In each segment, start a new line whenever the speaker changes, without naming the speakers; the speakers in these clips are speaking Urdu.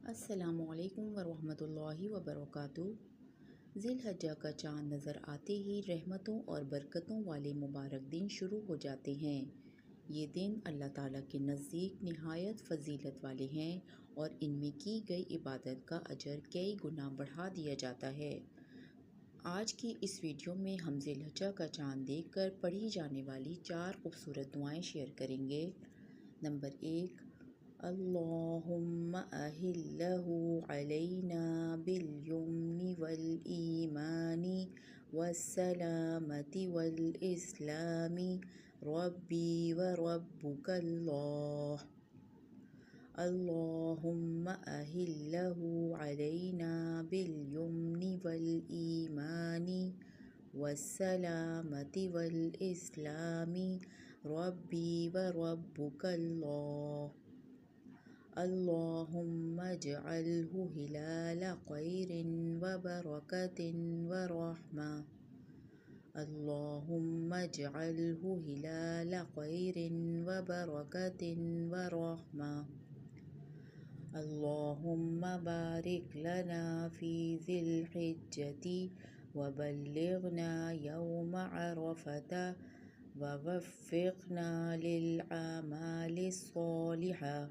السلام علیکم ورحمۃ اللہ وبرکاتہ۔ ذی الحجہ کا چاند نظر آتے ہی رحمتوں اور برکتوں والے مبارک دن شروع ہو جاتے ہیں۔ یہ دن اللہ تعالیٰ کے نزدیک نہایت فضیلت والے ہیں اور ان میں کی گئی عبادت کا اجر کئی گنا بڑھا دیا جاتا ہے۔ آج کی اس ویڈیو میں ہم ذی الحجہ کا چاند دیکھ کر پڑھی جانے والی 4 خوبصورت دعائیں شیئر کریں گے۔ نمبر 1، اللہم اہلہ علینا بالیمن والایمان والسلامۃ والاسلام ربی وربک اللہ۔ اللہم اہلہ علینا بالیمن والایمان والسلامۃ والاسلام ربی وربک اللہ۔ اللہم اجعلہ ہلال خیر وبرکۃ ورحمہ۔ اللہم اجعلہ ہلال خیر وبرکۃ ورحمہ۔ اللہم بارک لنا فی ذی الحجۃ وبلغنا یوم عرفۃ ووفقنا للأعمال الصالحہ۔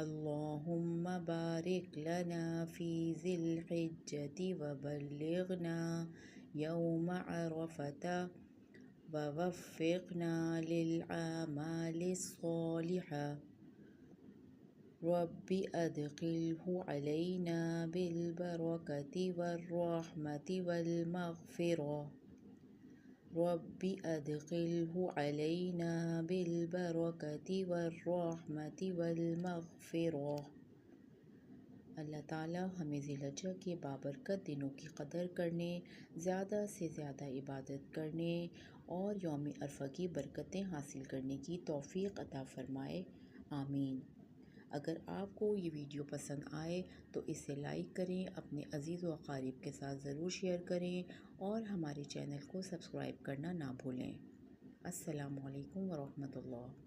اللہم بارک لنا فی ذی الحجۃ وبلغنا یوم عرفۃ ووفقنا للأعمال الصالحہ۔ رب ادخلہ علینا بالبرکۃ والرحمۃ والمغفرہ۔ رب ادخلہ علینا بالبرکۃ والرحمۃ والمغفرہ۔ اللہ تعالیٰ ہمیں ذی الحجہ کے بابرکت دنوں کی قدر کرنے، زیادہ سے زیادہ عبادت کرنے اور یوم عرفہ کی برکتیں حاصل کرنے کی توفیق عطا فرمائے، آمین۔ اگر آپ کو یہ ویڈیو پسند آئے تو اسے لائک کریں، اپنے عزیز و اقارب کے ساتھ ضرور شیئر کریں اور ہمارے چینل کو سبسکرائب کرنا نہ بھولیں۔ السلام علیکم ورحمۃ اللہ۔